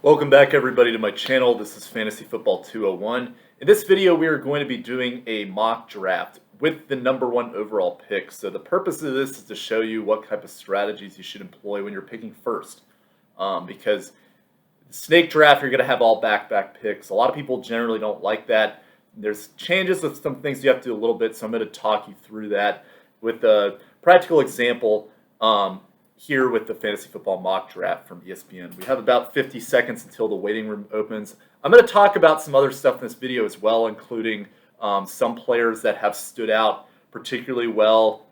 Welcome back everybody to my channel. This is Fantasy Football 201. In this video we are going to be doing a mock draft with the number one overall pick. So the purpose of this is to show you what type of strategies you should employ when you're picking first. Because the snake draft you're going to have all back-to-back picks. A lot of people generally don't like that. There's changes with some things you have to do a little bit, so I'm going to talk you through that with a practical example. Here with the Fantasy Football Mock Draft from ESPN. We have about 50 seconds until the waiting room opens. I'm going to talk about some other stuff in this video as well, including some players that have stood out particularly well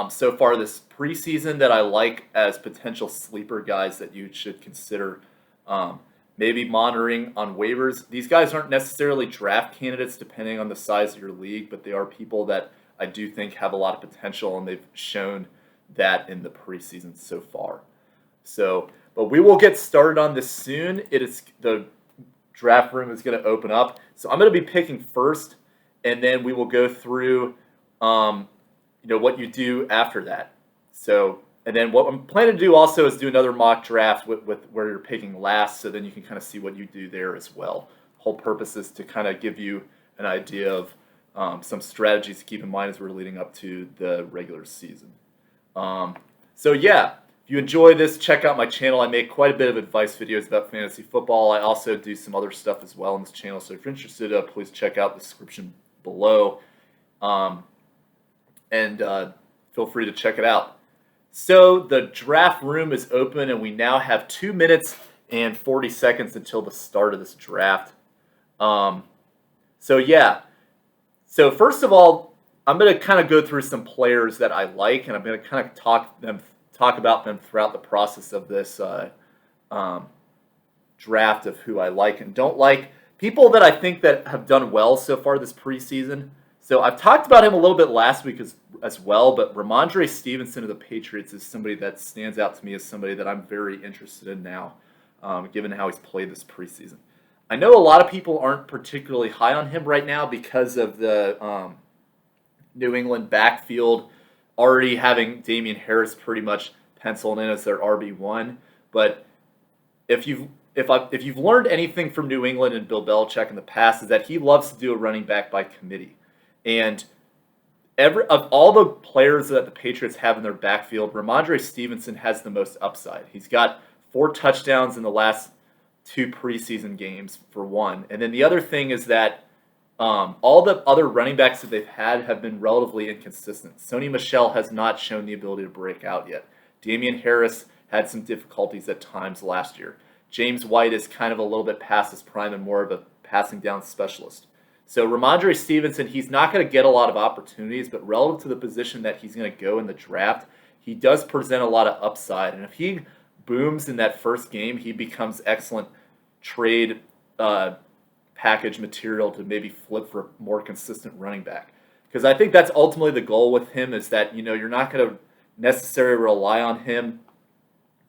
so far this preseason that I like as potential sleeper guys that you should consider maybe monitoring on waivers. These guys aren't necessarily draft candidates depending on the size of your league, but they are people that I do think have a lot of potential, and they've shown that in the preseason so far. But we will get started on this soon. The draft room is going to open up. So I'm going to be picking first, and then we will go through, what you do after that. And then what I'm planning to do also is do another mock draft with where you're picking last, so then you can kind of see what you do there as well. Whole purpose is to kind of give you an idea of some strategies to keep in mind as we're leading up to the regular season. If you enjoy this, check out my channel. I make quite a bit of advice videos about fantasy football. I also do some other stuff as well on this channel. So if you're interested, please check out the description below. Feel free to check it out. So the draft room is open, and we now have 2 minutes and 40 seconds until the start of this draft. So first of all, I'm going to kind of go through some players that I like, and I'm going to kind of talk about them throughout the process of this draft of who I like and don't like. People that I think that have done well so far this preseason. So I've talked about him a little bit last week as well, but Ramondre Stevenson of the Patriots is somebody that stands out to me as somebody that I'm very interested in now, given how he's played this preseason. I know a lot of people aren't particularly high on him right now because of the New England backfield already having Damien Harris pretty much penciled in as their RB1. But if you've learned anything from New England and Bill Belichick in the past, is that he loves to do a running back by committee. And of all the players that the Patriots have in their backfield, Ramondre Stevenson has the most upside. He's got 4 touchdowns in the last 2 preseason games for one. And then the other thing is that all the other running backs that they've had have been relatively inconsistent. Sony Michel has not shown the ability to break out yet. Damien Harris had some difficulties at times last year. James White is kind of a little bit past his prime and more of a passing down specialist. So Ramondre Stevenson, he's not going to get a lot of opportunities, but relative to the position that he's going to go in the draft, he does present a lot of upside. And if he booms in that first game, he becomes excellent trade package material to maybe flip for a more consistent running back. Because I think that's ultimately the goal with him, is that you're not going to necessarily rely on him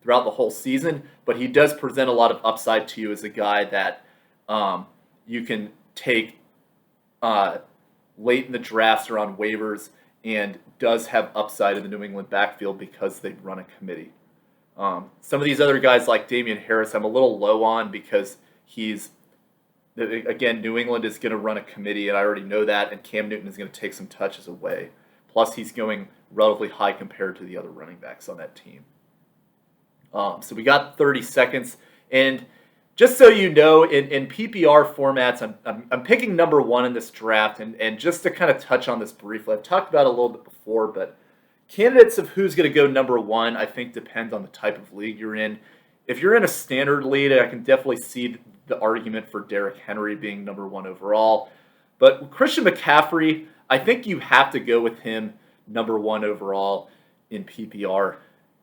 throughout the whole season, but he does present a lot of upside to you as a guy that you can take late in the drafts or on waivers, and does have upside in the New England backfield because they run a committee. Some of these other guys like Damien Harris I'm a little low on because New England is going to run a committee, and I already know that, and Cam Newton is going to take some touches away. Plus, he's going relatively high compared to the other running backs on that team. So we got 30 seconds, and just so you know, in PPR formats, I'm picking number 1 in this draft, and just to kind of touch on this briefly, I've talked about it a little bit before, but candidates of who's going to go number 1, I think, depends on the type of league you're in. If you're in a standard league, I can definitely see the argument for Derrick Henry being number 1 overall. But Christian McCaffrey, I think you have to go with him number 1 overall in PPR.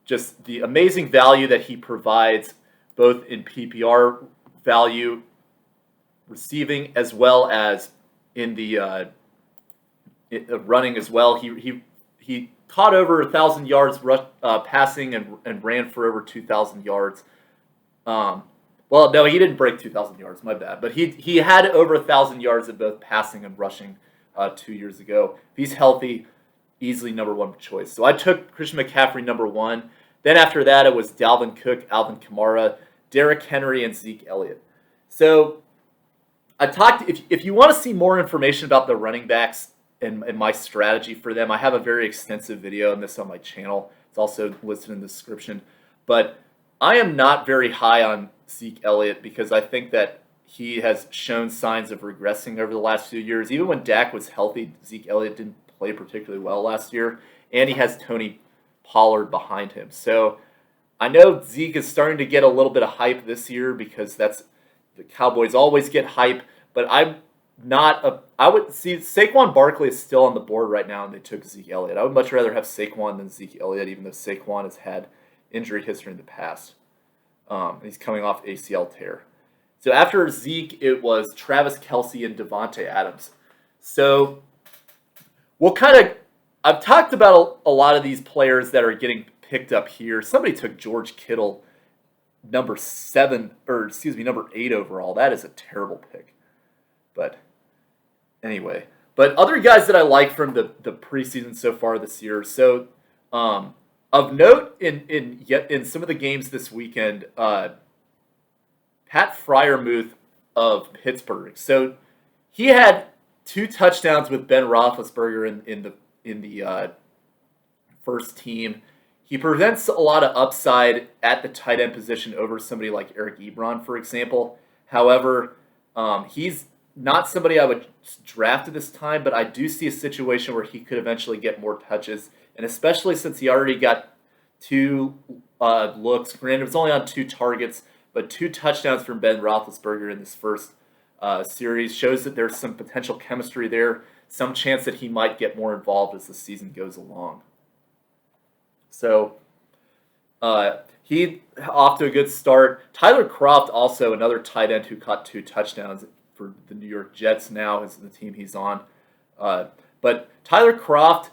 Just the amazing value that he provides, both in PPR value receiving as well as in the running as well. He caught over 1,000 yards passing and ran for over 2,000 yards. Well, no, he didn't break 2,000 yards. My bad. But he had over 1,000 yards of both passing and rushing 2 years ago. If he's healthy, easily number 1 choice. So I took Christian McCaffrey number 1. Then after that, it was Dalvin Cook, Alvin Kamara, Derrick Henry, and Zeke Elliott. So I talked. If you want to see more information about the running backs and my strategy for them, I have a very extensive video on this on my channel. It's also listed in the description. But I am not very high on Zeke Elliott because I think that he has shown signs of regressing over the last few years. Even when Dak was healthy, Zeke Elliott didn't play particularly well last year, and he has Tony Pollard behind him. So I know Zeke is starting to get a little bit of hype this year because that's the Cowboys always get hype, but I'm not a. I would see Saquon Barkley is still on the board right now, and they took Zeke Elliott. I would much rather have Saquon than Zeke Elliott, even though Saquon has had injury history in the past. He's coming off ACL tear. So after Zeke, it was Travis Kelce and Devontae Adams. So we'll kind of. I've talked about a lot of these players that are getting picked up here. Somebody took George Kittle, number 8 overall. That is a terrible pick. But anyway, but other guys that I like from the preseason so far this year. So of note in some of the games this weekend, Pat Freiermuth of Pittsburgh. So he had 2 touchdowns with Ben Roethlisberger in the first team. He presents a lot of upside at the tight end position over somebody like Eric Ebron, for example. However, he's not somebody I would draft at this time, but I do see a situation where he could eventually get more touches, and especially since he already got 2 looks. Granted, it was only on 2 targets, but 2 touchdowns from Ben Roethlisberger in this first series shows that there's some potential chemistry there, some chance that he might get more involved as the season goes along. So he off to a good start. Tyler Kroft, also another tight end who caught 2 touchdowns for the New York Jets now, is the team he's on. But Tyler Kroft,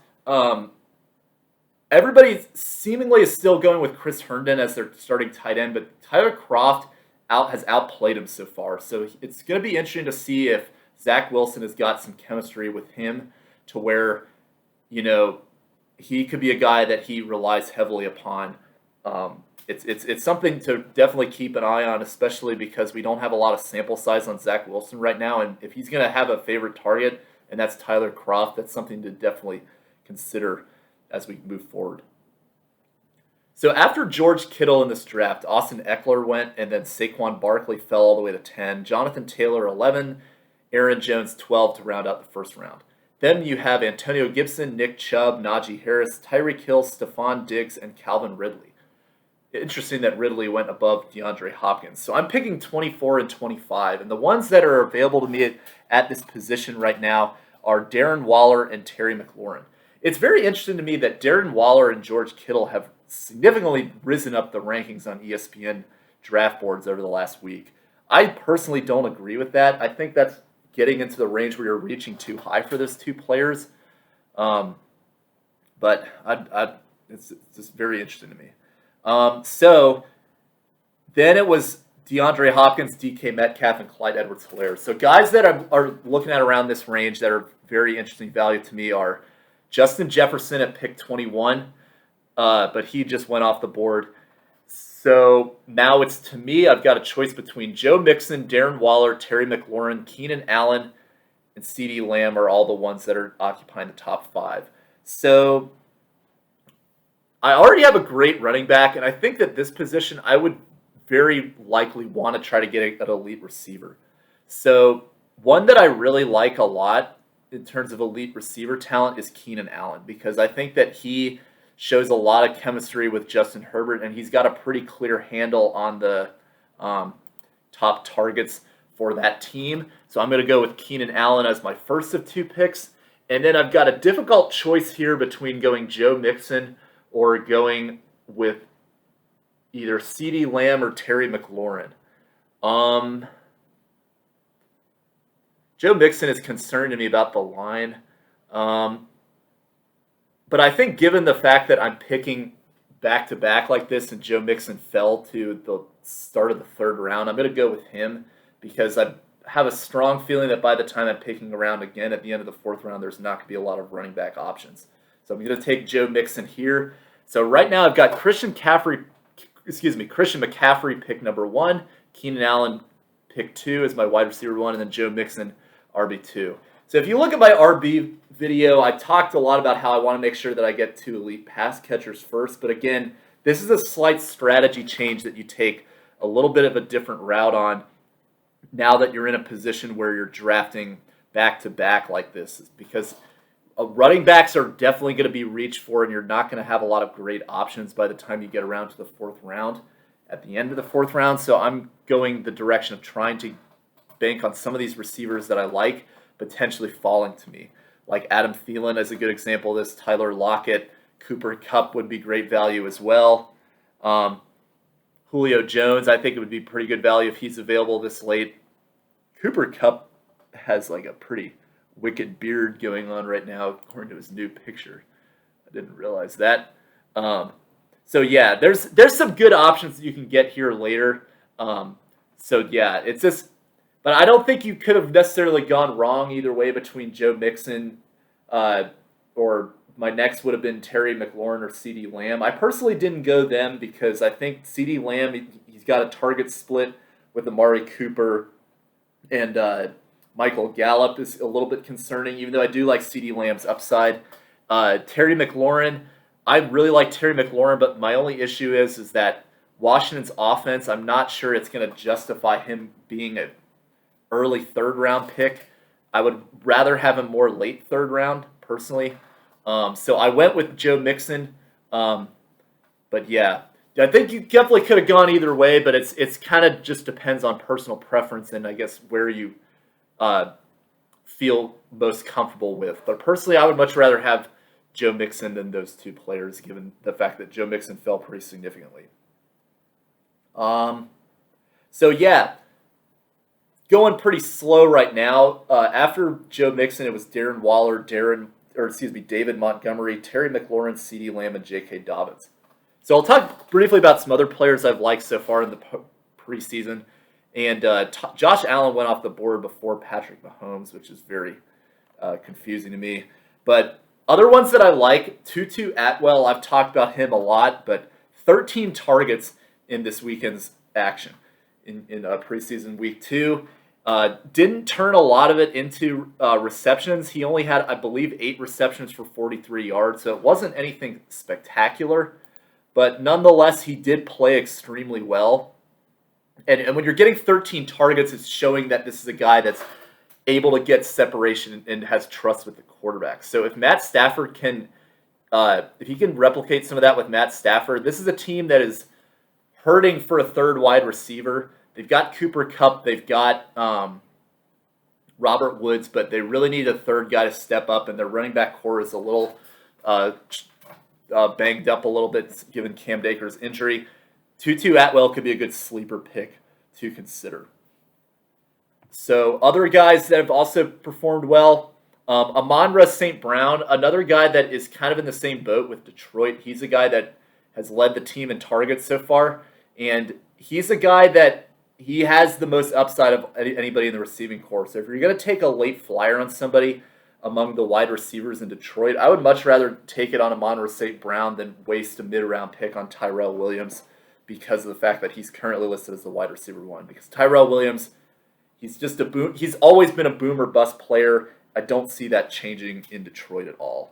everybody seemingly is still going with Chris Herndon as their starting tight end, but Tyler Kroft has outplayed him so far. So it's going to be interesting to see if Zach Wilson has got some chemistry with him to where, he could be a guy that he relies heavily upon. It's something to definitely keep an eye on, especially because we don't have a lot of sample size on Zach Wilson right now. And if he's going to have a favorite target, and that's Tyler Kroft, that's something to definitely consider as we move forward. So after George Kittle in this draft, Austin Eckler went, and then Saquon Barkley fell all the way to 10. Jonathan Taylor, 11. Aaron Jones, 12 to round out the first round. Then you have Antonio Gibson, Nick Chubb, Najee Harris, Tyreek Hill, Stephon Diggs, and Calvin Ridley. Interesting that Ridley went above DeAndre Hopkins. So I'm picking 24 and 25. And the ones that are available to me at this position right now are Darren Waller and Terry McLaurin. It's very interesting to me that Darren Waller and George Kittle have significantly risen up the rankings on ESPN draft boards over the last week. I personally don't agree with that. I think that's getting into the range where you're reaching too high for those 2 players. But it's just very interesting to me. So then it was DeAndre Hopkins, DK Metcalf, and Clyde Edwards-Helaire. So guys that are looking at around this range that are very interesting value to me are Justin Jefferson at pick 21, but he just went off the board. So now it's, to me, I've got a choice between Joe Mixon, Darren Waller, Terry McLaurin, Keenan Allen, and CeeDee Lamb are all the ones that are occupying the top 5. So I already have a great running back, and I think that this position I would very likely want to try to get an elite receiver. So one that I really like a lot in terms of elite receiver talent is Keenan Allen, because I think that he shows a lot of chemistry with Justin Herbert, and he's got a pretty clear handle on the top targets for that team. So I'm going to go with Keenan Allen as my first of 2 picks. And then I've got a difficult choice here between going Joe Mixon or going with either CeeDee Lamb or Terry McLaurin. Joe Mixon is concerned to me about the line. But I think given the fact that I'm picking back-to-back like this and Joe Mixon fell to the start of the 3rd round, I'm going to go with him because I have a strong feeling that by the time I'm picking around again at the end of the 4th round, there's not going to be a lot of running back options. So I'm going to take Joe Mixon here. So right now I've got Christian Christian McCaffrey, pick number 1. Keenan Allen, pick 2 as my wide receiver 1, and then Joe Mixon, RB2. So if you look at my RB video, I talked a lot about how I want to make sure that I get 2 elite pass catchers first. But again, this is a slight strategy change that you take a little bit of a different route on now that you're in a position where you're drafting back-to-back like this. Because running backs are definitely going to be reached for, and you're not going to have a lot of great options by the time you get around to the 4th round, at the end of the 4th round. So I'm going the direction of trying to bank on some of these receivers that I like potentially falling to me. Like Adam Thielen is a good example of this. Tyler Lockett, Cooper Kupp would be great value as well. Julio Jones, I think it would be pretty good value if he's available this late. Cooper Kupp has like a pretty wicked beard going on right now, according to his new picture. I didn't realize that. So yeah, there's some good options that you can get here later. So yeah, it's just, but I don't think you could have necessarily gone wrong either way between Joe Mixon, or my next would have been Terry McLaurin or CeeDee Lamb. I personally didn't go them because I think CeeDee Lamb, he's got a target split with Amari Cooper and Michael Gallup is a little bit concerning, even though I do like CeeDee Lamb's upside. Terry McLaurin, I really like Terry McLaurin, but my only issue is that Washington's offense, I'm not sure it's going to justify him being an early 3rd round pick. I would rather have him more late 3rd round, personally. So I went with Joe Mixon. But yeah, I think you definitely could have gone either way, but it's kind of just depends on personal preference and I guess where you feel most comfortable with. But personally, I would much rather have Joe Mixon than those 2 players, given the fact that Joe Mixon fell pretty significantly. So yeah, going pretty slow right now. After Joe Mixon, it was Darren Waller, David Montgomery, Terry McLaurin, CeeDee Lamb, and J.K. Dobbins. So I'll talk briefly about some other players I've liked so far in the preseason. And Josh Allen went off the board before Patrick Mahomes, which is very confusing to me. But other ones that I like, Tutu Atwell, I've talked about him a lot, but 13 targets in this weekend's action in preseason week 2. Didn't turn a lot of it into receptions. He only had, I believe, 8 receptions for 43 yards, so it wasn't anything spectacular. But nonetheless, he did play extremely well. And when you're getting 13 targets, it's showing that this is a guy that's able to get separation and has trust with the quarterback. So if Matt Stafford can, if he can replicate some of that with Matt Stafford, this is a team that is hurting for a 3rd wide receiver. They've got Cooper Kupp, they've got Robert Woods, but they really need a 3rd guy to step up, and their running back core is a little banged up a little bit given Cam Akers' injury. Tutu Atwell could be a good sleeper pick to consider. So other guys that have also performed well, Amon-Ra St. Brown, another guy that is kind of in the same boat with Detroit. He's a guy that has led the team in targets so far, and he's a guy that he has the most upside of anybody in the receiving corps. So if you're going to take a late flyer on somebody among the wide receivers in Detroit, I would much rather take it on Amon-Ra St. Brown than waste a mid-round pick on Tyrell Williams because of the fact that he's currently listed as the wide receiver 1. Because Tyrell Williams, he's just a boom. He's always been a boom or bust player. I don't see that changing in Detroit at all.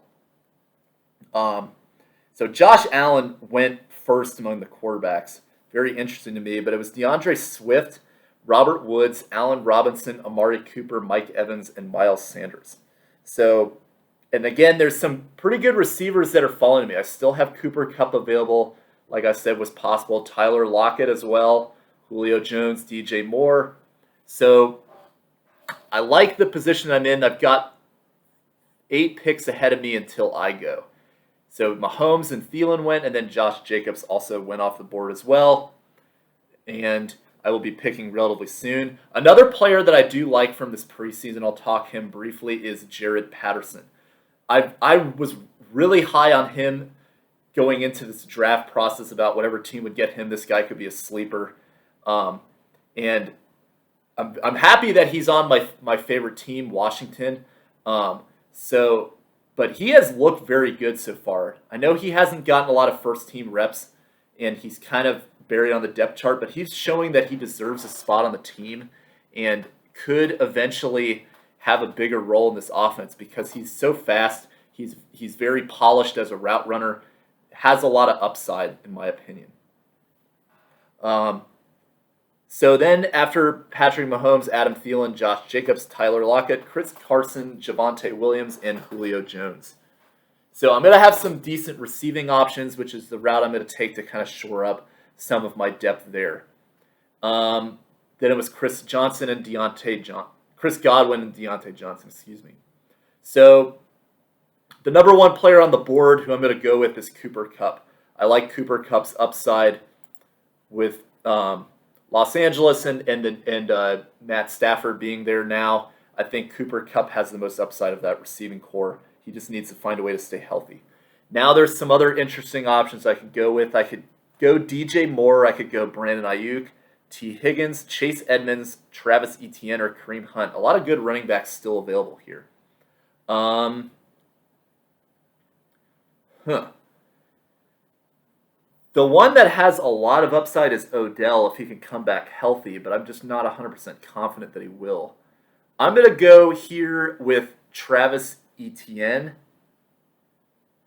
So Josh Allen went first among the quarterbacks. Very interesting to me, but it was DeAndre Swift, Robert Woods, Allen Robinson, Amari Cooper, Mike Evans, and Miles Sanders. So, and again, there's some pretty good receivers that are following me. I still have Cooper Kupp available. Like I said, was possible. Tyler Lockett as well. Julio Jones, DJ Moore. So I like the position I'm in. I've got 8 picks ahead of me until I go. So Mahomes and Thielen went, and then Josh Jacobs also went off the board as well. And I will be picking relatively soon. Another player that I do like from this preseason, I'll talk him briefly, is Jared Patterson. I was really high on him going into this draft process about whatever team would get him. This guy could be a sleeper. And I'm happy that he's on my favorite team, Washington. But he has looked very good so far. I know he hasn't gotten a lot of first-team reps and he's kind of buried on the depth chart, but he's showing that he deserves a spot on the team and could eventually have a bigger role in this offense because he's so fast. He's very polished as a route runner, has a lot of upside, in my opinion. So then after Patrick Mahomes, Adam Thielen, Josh Jacobs, Tyler Lockett, Chris Carson, Javonte Williams, and Julio Jones. So I'm going to have some decent receiving options, which is the route I'm going to take to kind of shore up some of my depth there. Then it was Chris Godwin and Deontay Johnson, excuse me. So the number one player on the board who I'm going to go with is Cooper Kupp. I like Cooper Kupp's upside with Los Angeles and Matt Stafford being there now. I think Cooper Kupp has the most upside of that receiving core. He just needs to find a way to stay healthy. Now there's some other interesting options I could go with. I could go DJ Moore. I could go Brandon Ayuk, T. Higgins, Chase Edmonds, Travis Etienne, or Kareem Hunt. A lot of good running backs still available here. The one that has a lot of upside is Odell if he can come back healthy, but I'm just not 100% confident that he will. I'm going to go here with Travis Etienne.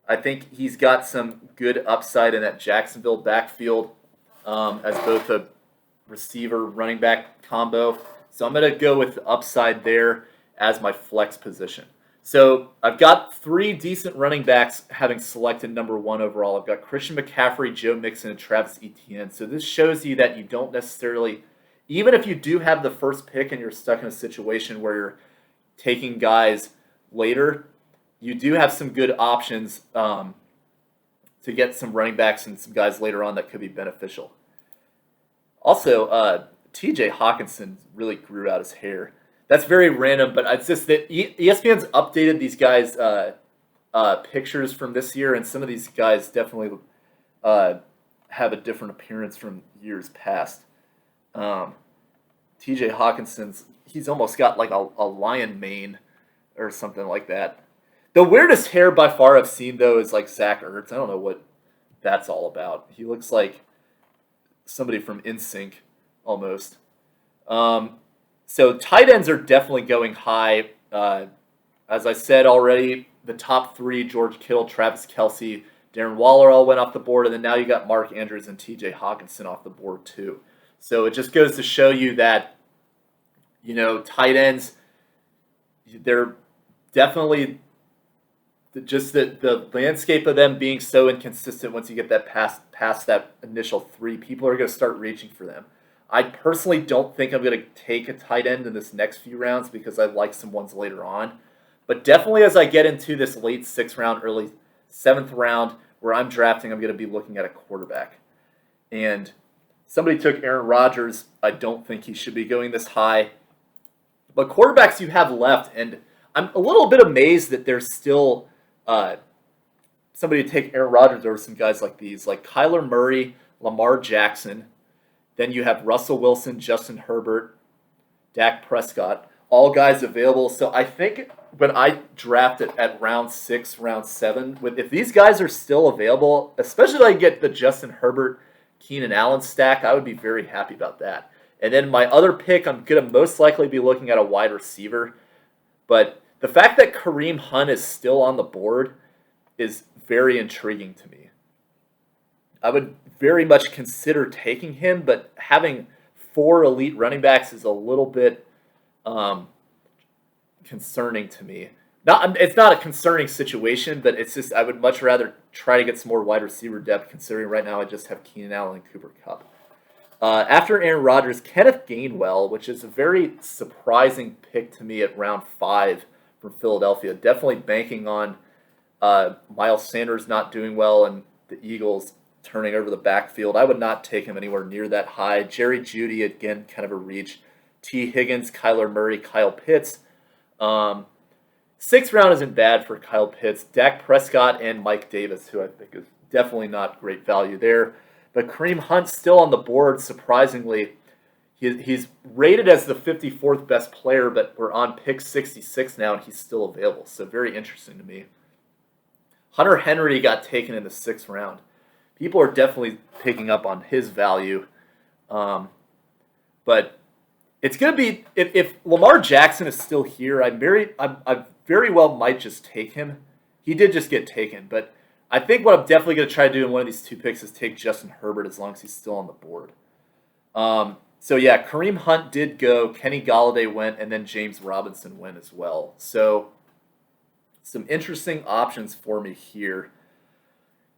I think he's got some good upside in that Jacksonville backfield as both a receiver running back combo. So I'm going to go with the upside there as my flex position. So I've got 3 decent running backs having selected number 1 overall. I've got Christian McCaffrey, Joe Mixon, and Travis Etienne. So this shows you that you don't necessarily, even if you do have the first pick and you're stuck in a situation where you're taking guys later, you do have some good options to get some running backs and some guys later on that could be beneficial. Also, TJ Hawkinson really grew out his hair. That's very random, but it's just that ESPN's updated these guys' pictures from this year, and some of these guys definitely have a different appearance from years past. TJ Hawkinson's, he's almost got like a lion mane or something like that. The weirdest hair by far I've seen, though, is like Zach Ertz. I don't know what that's all about. He looks like somebody from NSYNC almost. So tight ends are definitely going high. As I said already, the top 3, George Kittle, Travis Kelce, Darren Waller all went off the board, and then now you got Mark Andrews and TJ Hawkinson off the board too. So it just goes to show you that, tight ends, they're definitely just the landscape of them being so inconsistent. Once you get that past that initial 3, people are going to start reaching for them. I personally don't think I'm going to take a tight end in this next few rounds because I like some ones later on. But definitely as I get into this late 6th round, early 7th round where I'm drafting, I'm going to be looking at a quarterback. And somebody took Aaron Rodgers. I don't think he should be going this high. But quarterbacks you have left, and I'm a little bit amazed that there's still somebody to take Aaron Rodgers over some guys like these, like Kyler Murray, Lamar Jackson. Then you have Russell Wilson, Justin Herbert, Dak Prescott, all guys available. So I think when I draft it at round 6, round 7, if these guys are still available, especially if I get the Justin Herbert, Keenan Allen stack, I would be very happy about that. And then my other pick, I'm going to most likely be looking at a wide receiver. But the fact that Kareem Hunt is still on the board is very intriguing to me. I would very much consider taking him, but having 4 elite running backs is a little bit concerning to me. It's not a concerning situation, but it's just I would much rather try to get some more wide receiver depth, considering right now I just have Keenan Allen and Cooper Kupp. After Aaron Rodgers, Kenneth Gainwell, which is a very surprising pick to me at round 5 from Philadelphia. Definitely banking on Miles Sanders not doing well and the Eagles turning over the backfield. I would not take him anywhere near that high. Jerry Jeudy, again, kind of a reach. T. Higgins, Kyler Murray, Kyle Pitts. 6th round isn't bad for Kyle Pitts. Dak Prescott and Mike Davis, who I think is definitely not great value there. But Kareem Hunt's still on the board, surprisingly. He's rated as the 54th best player, but we're on pick 66 now, and he's still available. So very interesting to me. Hunter Henry got taken in the 6th round. people are definitely picking up on his value. But it's going to be if Lamar Jackson is still here, I very well might just take him. He did just get taken, but I think what I'm definitely going to try to do in one of these 2 picks is take Justin Herbert as long as he's still on the board. So yeah, Kareem Hunt did go, Kenny Golladay went, and then James Robinson went as well. So some interesting options for me here.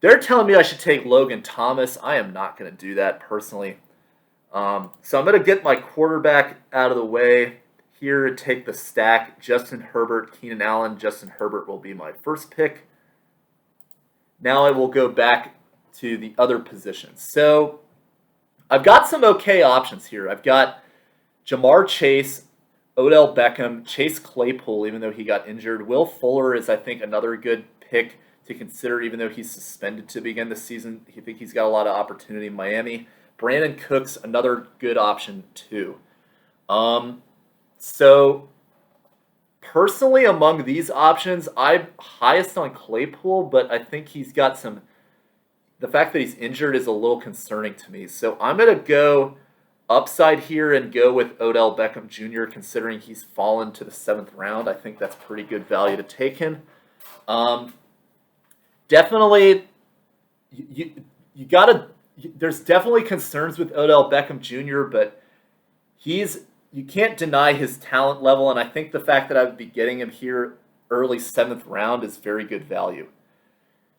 They're telling me I should take Logan Thomas. I am not going to do that personally. So I'm going to get my quarterback out of the way here and take the stack. Justin Herbert, Keenan Allen. Justin Herbert will be my first pick. Now I will go back to the other positions. So I've got some okay options here. I've got Jamar Chase, Odell Beckham, Chase Claypool, even though he got injured. Will Fuller is, I think, another good pick to consider, even though he's suspended to begin the season. I think he's got a lot of opportunity in Miami. Brandon Cooks, another good option too. So personally, among these options, I'm highest on Claypool, but I think he's got some. The fact that he's injured is a little concerning to me. So I'm going to go upside here and go with Odell Beckham Jr., considering he's fallen to the 7th round. I think that's pretty good value to take him. Definitely, you got to. There's definitely concerns with Odell Beckham Jr., but you can't deny his talent level, and I think the fact that I would be getting him here early 7th round is very good value.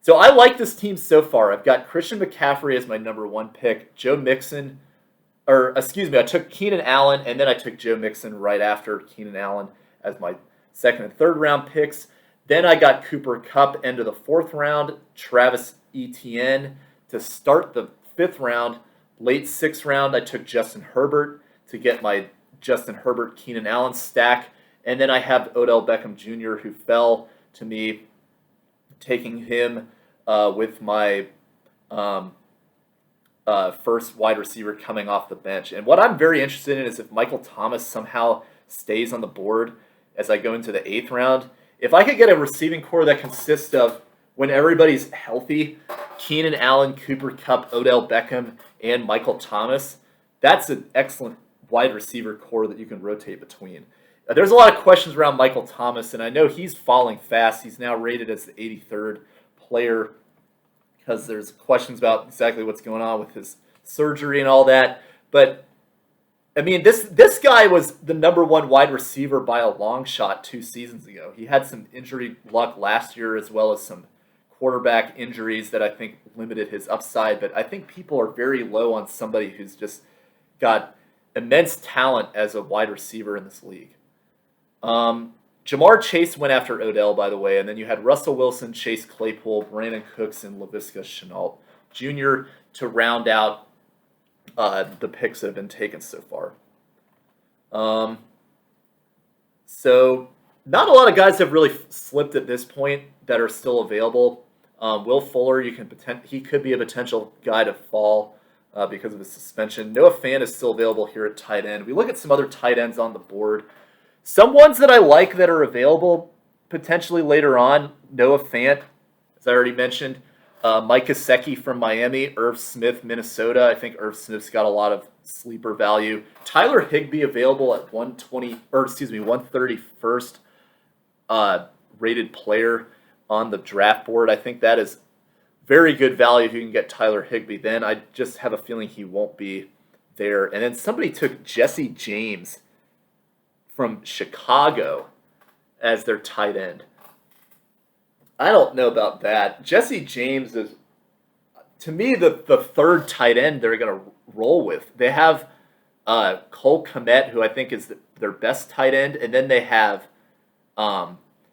So I like this team so far. I've got Christian McCaffrey as my number 1 pick, Joe Mixon, I took Keenan Allen, and then I took Joe Mixon right after Keenan Allen as my 2nd and 3rd round picks. Then I got Cooper Kupp end of the 4th round, Travis Etienne to start the 5th round. Late 6th round, I took Justin Herbert to get my Justin Herbert, Keenan Allen stack. And then I have Odell Beckham Jr., who fell to me, taking him with my first wide receiver coming off the bench. And what I'm very interested in is if Michael Thomas somehow stays on the board as I go into the 8th round. If I could get a receiving core that consists of, when everybody's healthy, Keenan Allen, Cooper Kupp, Odell Beckham, and Michael Thomas, that's an excellent wide receiver core that you can rotate between. There's a lot of questions around Michael Thomas, and I know he's falling fast. He's now rated as the 83rd player because there's questions about exactly what's going on with his surgery and all that. But, I mean, this guy was the number 1 wide receiver by a long shot 2 seasons ago. He had some injury luck last year as well as some quarterback injuries that I think limited his upside. But I think people are very low on somebody who's just got immense talent as a wide receiver in this league. Jamar Chase went after Odell, by the way, and then you had Russell Wilson, Chase Claypool, Brandon Cooks, and Laviska Shenault Jr. to round out the picks that have been taken so far. So not a lot of guys have really slipped at this point that are still available. Will Fuller, he could be a potential guy to fall because of his suspension. Noah Fant is still available here at tight end. We look at some other tight ends on the board. Some ones that I like that are available potentially later on. Noah Fant, as I already mentioned. Mike Gesicki from Miami. Irv Smith, Minnesota. I think Irv Smith's got a lot of sleeper value. Tyler Higbee available at 131st rated player on the draft board. I think that is very good value if you can get Tyler Higbee. Then I just have a feeling he won't be there. And then somebody took Jesse James from Chicago as their tight end. I don't know about that. Jesse James is, to me, the 3rd tight end they're going to roll with. They have Cole Kmet, who I think is their best tight end, and then they have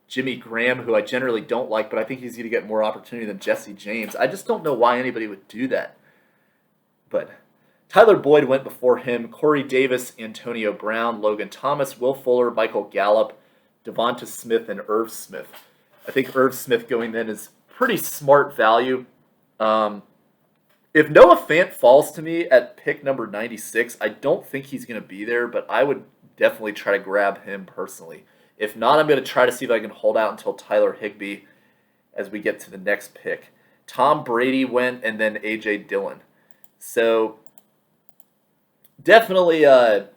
Jimmy Graham, who I generally don't like, but I think he's going to get more opportunity than Jesse James. I just don't know why anybody would do that. But Tyler Boyd went before him. Corey Davis, Antonio Brown, Logan Thomas, Will Fuller, Michael Gallup, Devonta Smith, and Irv Smith. I think Irv Smith going then is pretty smart value. If Noah Fant falls to me at pick number 96, I don't think he's going to be there, but I would definitely try to grab him personally. If not, I'm going to try to see if I can hold out until Tyler Higbee as we get to the next pick. Tom Brady went, and then A.J. Dillon. So definitely a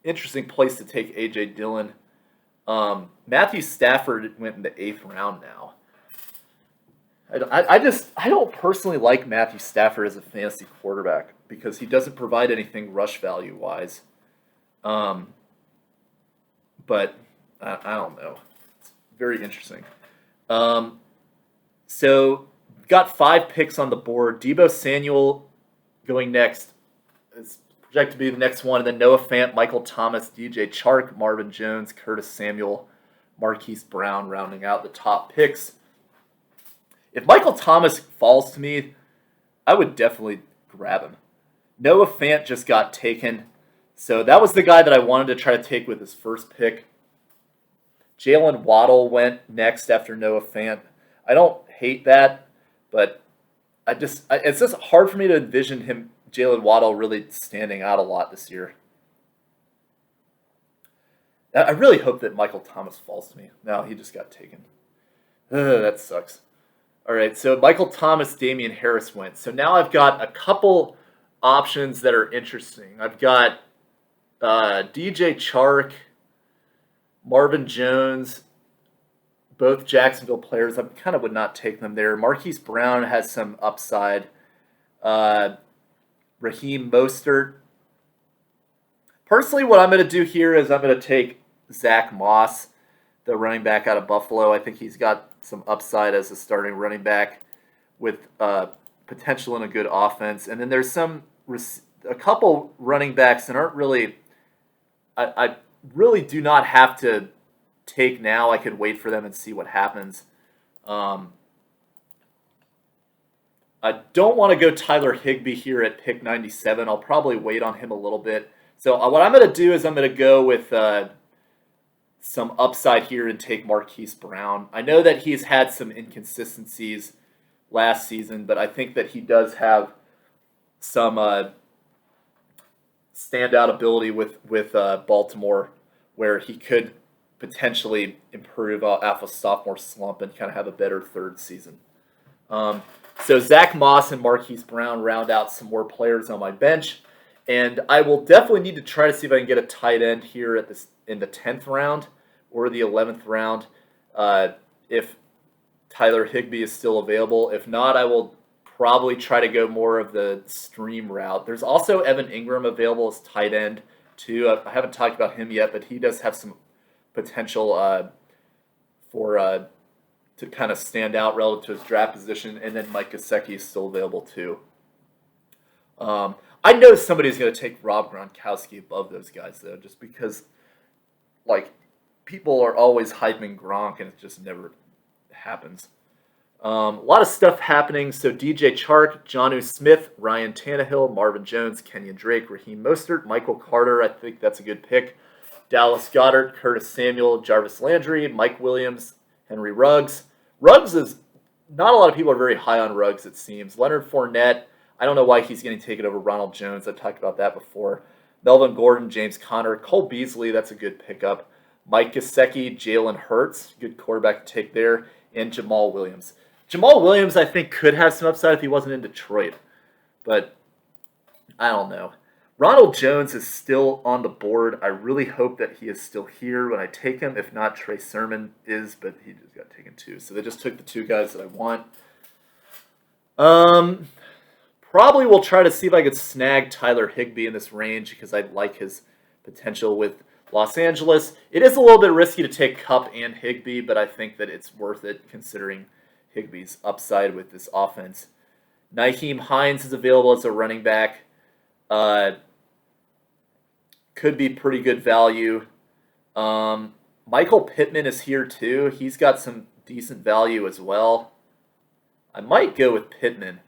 interesting place to take A.J. Dillon. Matthew Stafford went in the 8th round now. I don't personally like Matthew Stafford as a fantasy quarterback because he doesn't provide anything rush value wise. But I don't know. It's very interesting. So got 5 picks on the board. Deebo Samuel going next. It's projected to be the next one. And then Noah Fant, Michael Thomas, DJ Chark, Marvin Jones, Curtis Samuel, Marquise Brown rounding out the top picks. If Michael Thomas falls to me, I would definitely grab him. Noah Fant just got taken. So that was the guy that I wanted to try to take with his first pick. Jalen Waddle went next after Noah Fant. I don't hate that, but it's just hard for me to envision Jalen Waddle, really standing out a lot this year. I really hope that Michael Thomas falls to me. No, he just got taken. That sucks. All right, so Michael Thomas, Damian Harris went. So now I've got a couple options that are interesting. I've got DJ Chark, Marvin Jones, both Jacksonville players. I kind of would not take them there. Marquise Brown has some upside. Raheem Mostert. Personally, what I'm going to do here is I'm going to take Zach Moss, the running back out of Buffalo. I think he's got some upside as a starting running back with potential in a good offense. And then there's a couple running backs that aren't really, I really do not have to take now. I could wait for them and see what happens. I don't want to go Tyler Higbee here at pick 97. I'll probably wait on him a little bit. So what I'm going to do is I'm going to go with some upside here and take Marquise Brown. I know that he's had some inconsistencies last season, but I think that he does have some standout ability with Baltimore, where he could potentially improve off a sophomore slump and kind of have a better third season. So Zach Moss and Marquise Brown round out some more players on my bench, and I will definitely need to try to see if I can get a tight end here in the 10th round or the 11th round, if Tyler Higbee is still available. If not, I will probably try to go more of the stream route. There's also Evan Ingram available as tight end too. I haven't talked about him yet, but he does have some potential to kind of stand out relative to his draft position. And then Mike Gesicki is still available too. I know somebody's going to take Rob Gronkowski above those guys though, just because people are always hyping Gronk and it just never happens. A lot of stuff happening. So DJ Chark, Jonnu Smith, Ryan Tannehill, Marvin Jones, Kenyon Drake, Raheem Mostert, Michael Carter. I think that's a good pick. Dallas Goedert, Curtis Samuel, Jarvis Landry, Mike Williams, Henry Ruggs. Ruggs is not a lot of people are very high on Ruggs, it seems. Leonard Fournette. I don't know why he's getting taken over Ronald Jones. I've talked about that before. Melvin Gordon, James Conner, Cole Beasley. That's a good pickup. Mike Gesicki, Jalen Hurts, good quarterback to take there, and Jamal Williams. Jamal Williams, I think, could have some upside if he wasn't in Detroit, but I don't know. Ronald Jones is still on the board. I really hope that he is still here when I take him. If not, Trey Sermon is, but he just got taken too. So they just took the 2 guys that I want. Probably will try to see if I could snag Tyler Higbee in this range because I like his potential with Los Angeles. It is a little bit risky to take Kupp and Higbee, but I think that it's worth it considering Higbee's upside with this offense. Nyheim Hines is available as a running back. Could be pretty good value. Michael Pittman is here too. He's got some decent value as well. I might go with Pittman.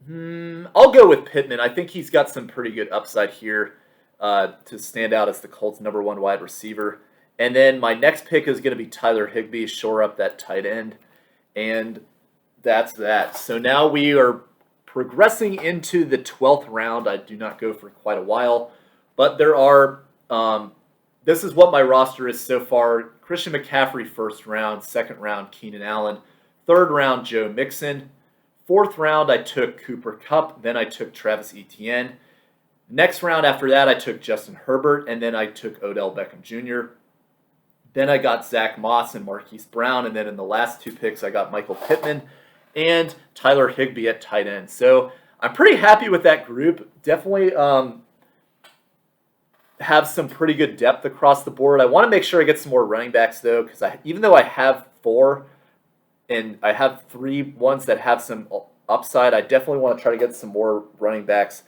I'll go with Pittman. I think he's got some pretty good upside here to stand out as the Colts' #1 wide receiver. And then my next pick is going to be Tyler Higbee, shore up that tight end. And that's that. So now we are progressing into the 12th round. I do not go for quite a while. But there are this is what my roster is so far. Christian McCaffrey, first round. Second round, Keenan Allen. Third round, Joe Mixon. Fourth round, I took Cooper Kupp. Then I took Travis Etienne. Next round after that, I took Justin Herbert. And then I took Odell Beckham Jr. Then I got Zach Moss and Marquise Brown. And then in the last 2 picks, I got Michael Pittman and Tyler Higbee at tight end. So I'm pretty happy with that group. Definitely have some pretty good depth across the board. I want to make sure I get some more running backs, though, because even though I have 4 and I have 3 ones that have some upside, I definitely want to try to get some more running backs,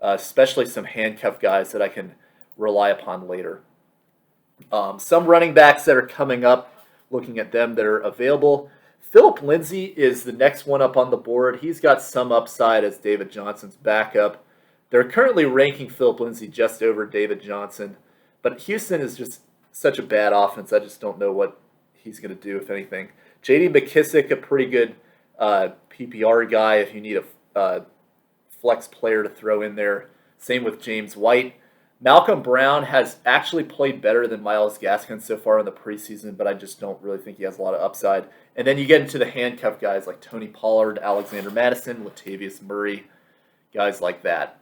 especially some handcuff guys that I can rely upon later. Some running backs that are coming up, looking at them that are available. Philip Lindsay is the next one up on the board. He's got some upside as David Johnson's backup. They're currently ranking Philip Lindsay just over David Johnson, but Houston is just such a bad offense. I just don't know what he's going to do, if anything. J.D. McKissick, a pretty good PPR guy if you need a flex player to throw in there. Same with James White. Malcolm Brown has actually played better than Myles Gaskin so far in the preseason, but I just don't really think he has a lot of upside. And then you get into the handcuff guys like Tony Pollard, Alexander Mattison, Latavius Murray, guys like that.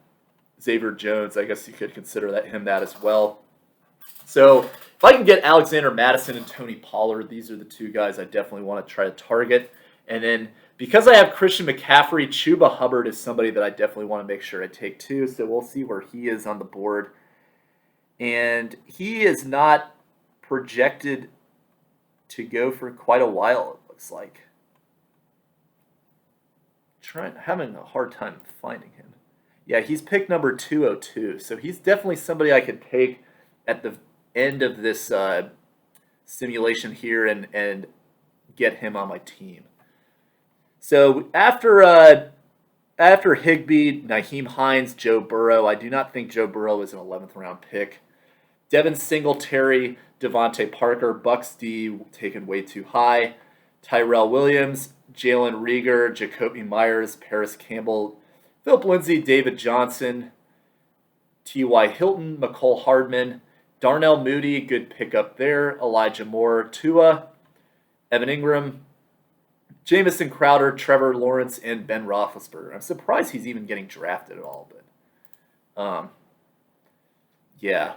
Xavier Jones, I guess you could consider him that as well. So if I can get Alexander Mattison and Tony Pollard, these are the 2 guys I definitely want to try to target. And then because I have Christian McCaffrey, Chuba Hubbard is somebody that I definitely want to make sure I take too. So we'll see where he is on the board. And he is not projected to go for quite a while, it looks like. Having a hard time finding him. Yeah, he's pick number 202. So he's definitely somebody I could take at the end of this simulation here and get him on my team. So after Higbee, Nyheim Hines, Joe Burrow, I do not think Joe Burrow is an 11th round pick. Devin Singletary, Devontae Parker, Bucks D taken way too high. Tyrell Williams, Jalen Reagor, Jacoby Myers, Paris Campbell, Philip Lindsay, David Johnson, T.Y. Hilton, McCole Hardman, Darnell Mooney, good pickup there. Elijah Moore, Tua, Evan Ingram, Jamison Crowder, Trevor Lawrence, and Ben Roethlisberger. I'm surprised he's even getting drafted at all, but yeah.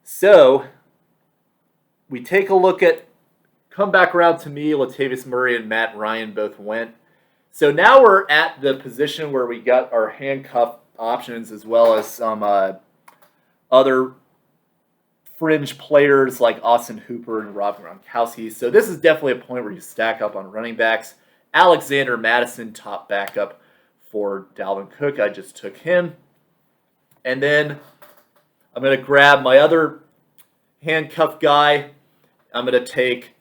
So we take a look at, come back around to me, Latavius Murray and Matt Ryan both went. So now we're at the position where we got our handcuff options as well as some other fringe players like Austin Hooper and Rob Gronkowski. So this is definitely a point where you stack up on running backs. Alexander Mattison, top backup for Dalvin Cook. I just took him. And then I'm going to grab my other handcuff guy. I'm going to take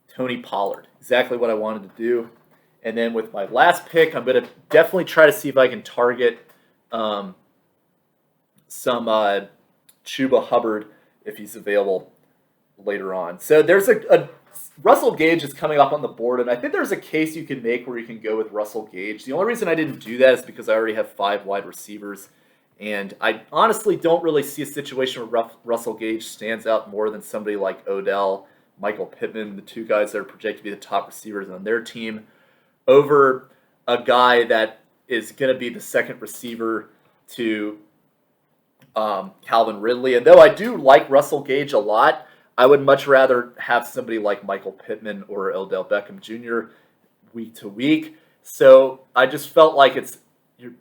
Tony Pollard. Exactly what I wanted to do. And then with my last pick, I'm going to definitely try to see if I can target some Chuba Hubbard if he's available later on. So there's a Russell Gage is coming up on the board, and I think there's a case you can make where you can go with Russell Gage. The only reason I didn't do that is because I already have 5 wide receivers, and I honestly don't really see a situation where Russell Gage stands out more than somebody like Odell, Michael Pittman, the 2 guys that are projected to be the top receivers on their team, over a guy that is going to be the second receiver to Calvin Ridley. And though I do like Russell Gage a lot, I would much rather have somebody like Michael Pittman or Odell Beckham Jr. week to week. So I just felt like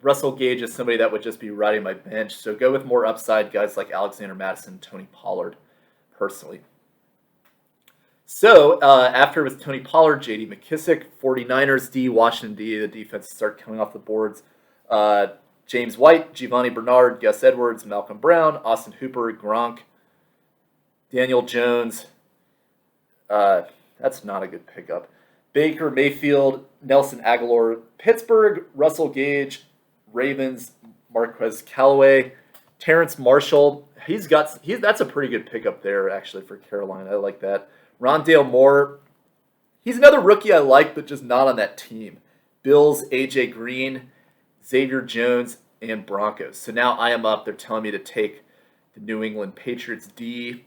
Russell Gage is somebody that would just be riding my bench. So go with more upside guys like Alexander Mattison, Tony Pollard, personally. So after it was Tony Pollard, J.D. McKissick, 49ers D, Washington D, the defense start coming off the boards. James White, Giovanni Bernard, Gus Edwards, Malcolm Brown, Austin Hooper, Gronk, Daniel Jones. That's not a good pickup. Baker Mayfield, Nelson Aguilar, Pittsburgh, Russell Gage, Ravens, Marquez Callaway, Terrence Marshall. That's a pretty good pickup there actually for Carolina. I like that. Rondale Moore. He's another rookie I like, but just not on that team. Bills, AJ Green, Xavier Jones, and Broncos. So now I am up. They're telling me to take the New England Patriots D.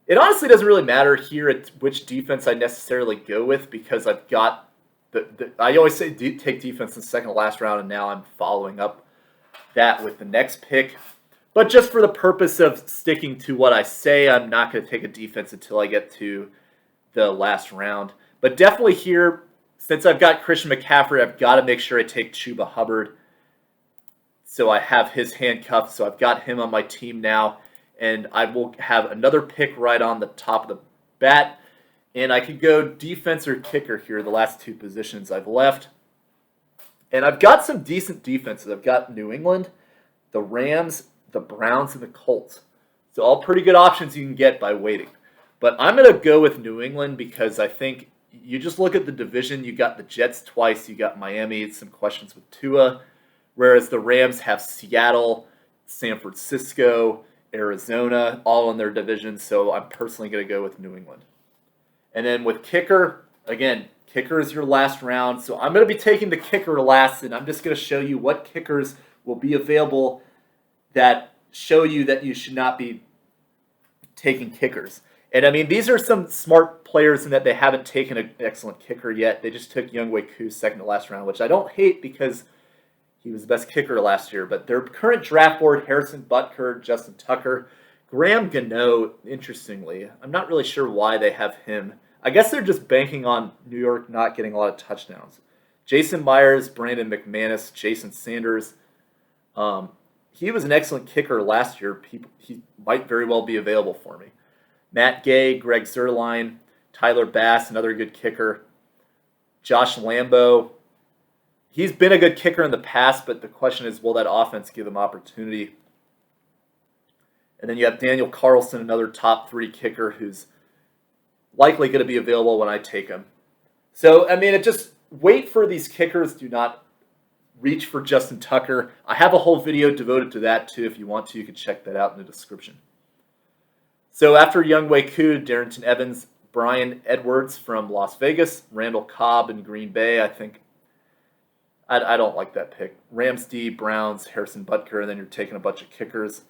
It honestly doesn't really matter here at which defense I necessarily go with because I've got I always say take defense in the second to last round, and now I'm following up that with the next pick. But just for the purpose of sticking to what I say, I'm not going to take a defense until I get to the last round. But definitely here, since I've got Christian McCaffrey, I've got to make sure I take Chuba Hubbard. So I have his handcuffed. So I've got him on my team now. And I will have another pick right on the top of the bat. And I could go defense or kicker here, the last two positions I've left. And I've got some decent defenses. I've got New England, the Rams, the Browns, and the Colts. So all pretty good options you can get by waiting. But I'm going to go with New England because I think you just look at the division. You got the Jets twice. You got Miami. Some questions with Tua. Whereas the Rams have Seattle, San Francisco, Arizona, all in their division. So I'm personally going to go with New England. And then with kicker, again, kicker is your last round. So I'm going to be taking the kicker last. And I'm just going to show you what kickers will be available that show you that you should not be taking kickers. And I mean, these are some smart players in that they haven't taken an excellent kicker yet. They just took Younghoe Koo second to last round, which I don't hate because he was the best kicker last year. But their current draft board, Harrison Butker, Justin Tucker, Graham Gano, interestingly, I'm not really sure why they have him. I guess they're just banking on New York not getting a lot of touchdowns. Jason Myers, Brandon McManus, Jason Sanders. He was an excellent kicker last year. He might very well be available for me. Matt Gay, Greg Zuerlein, Tyler Bass, another good kicker. Josh Lambo. He's been a good kicker in the past, but the question is, will that offense give him opportunity? And then you have Daniel Carlson, another top 3 kicker who's likely going to be available when I take him. So, I mean, wait for these kickers. Do not reach for Justin Tucker. I have a whole video devoted to that too. If you want to, you can check that out in the description. So after Younghoe Koo, Darrynton Evans, Brian Edwards from Las Vegas, Randall Cobb in Green Bay. I don't like that pick. Rams D, Browns, Harrison Butker, and then you're taking a bunch of kickers.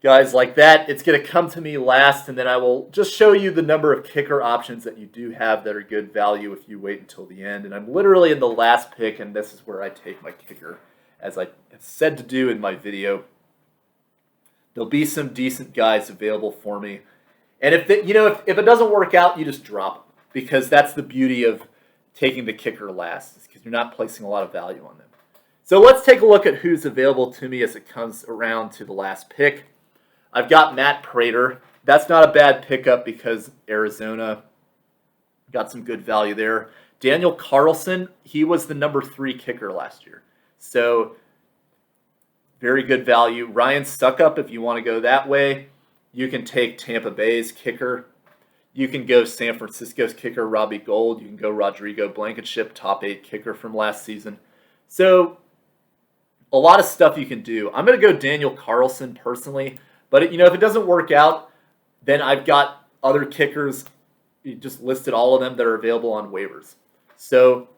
Guys like that, it's going to come to me last, and then I will just show you the number of kicker options that you do have that are good value if you wait until the end. And I'm literally in the last pick, and this is where I take my kicker, as I said to do in my video. There'll be some decent guys available for me. And if it doesn't work out, you just drop them. Because that's the beauty of taking the kicker last, is because you're not placing a lot of value on them. So let's take a look at who's available to me as it comes around to the last pick. I've got Matt Prater. That's not a bad pickup because Arizona got some good value there. Daniel Carlson, he was the number 3 kicker last year. So very good value. Ryan Suckup, if you want to go that way, you can take Tampa Bay's kicker. You can go San Francisco's kicker, Robbie Gould. You can go Rodrigo Blankenship, top 8 kicker from last season. So a lot of stuff you can do. I'm going to go Daniel Carlson personally. But, if it doesn't work out, then I've got other kickers. You just listed all of them that are available on waivers. So,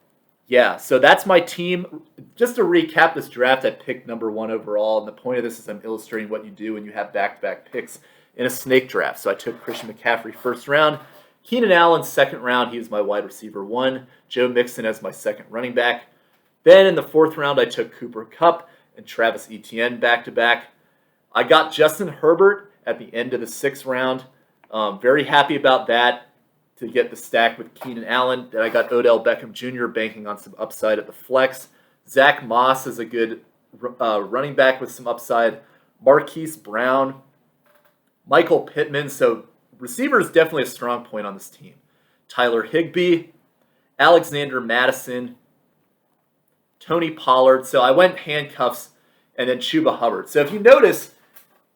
yeah. So that's my team. Just to recap this draft, I picked number 1 overall. And the point of this is I'm illustrating what you do when you have back-to-back picks in a snake draft. So I took Christian McCaffrey first round. Keenan Allen second round. He was my wide receiver 1. Joe Mixon as my second running back. Then in the 4th round, I took Cooper Kupp and Travis Etienne back-to-back. I got Justin Herbert at the end of the 6th round. Very happy about that to get the stack with Keenan Allen. Then I got Odell Beckham Jr. banking on some upside at the flex. Zach Moss is a good running back with some upside. Marquise Brown. Michael Pittman. So receiver is definitely a strong point on this team. Tyler Higbee. Alexander Mattison. Tony Pollard. So I went handcuffs and then Chuba Hubbard. So if you notice,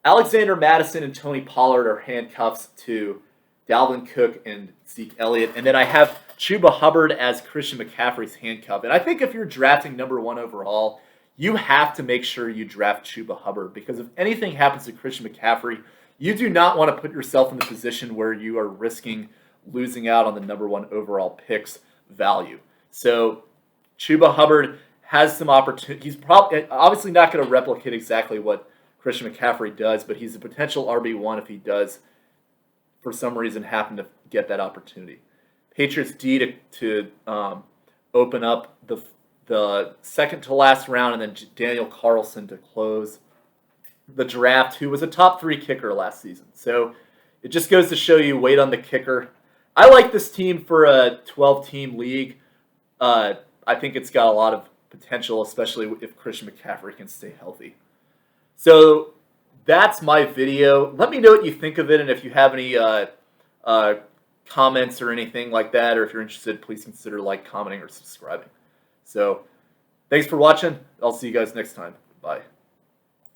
Alexander Mattison and Tony Pollard are handcuffs to Dalvin Cook and Zeke Elliott. And then I have Chuba Hubbard as Christian McCaffrey's handcuff. And I think if you're drafting number 1 overall, you have to make sure you draft Chuba Hubbard. Because if anything happens to Christian McCaffrey, you do not want to put yourself in the position where you are risking losing out on the number 1 overall pick's value. So Chuba Hubbard has some opportunity. He's probably obviously not going to replicate exactly what Christian McCaffrey does, but he's a potential RB1 if he does for some reason happened to get that opportunity. Patriots D to open up the second to last round, and then Daniel Carlson to close the draft, who was a top 3 kicker last season. So it just goes to show you, wait on the kicker. I like this team for a 12-team league. I think it's got a lot of potential, especially if Christian McCaffrey can stay healthy. So that's my video. Let me know what you think of it, and if you have any comments or anything like that, or if you're interested, please consider commenting, or subscribing. So thanks for watching. I'll see you guys next time. Bye.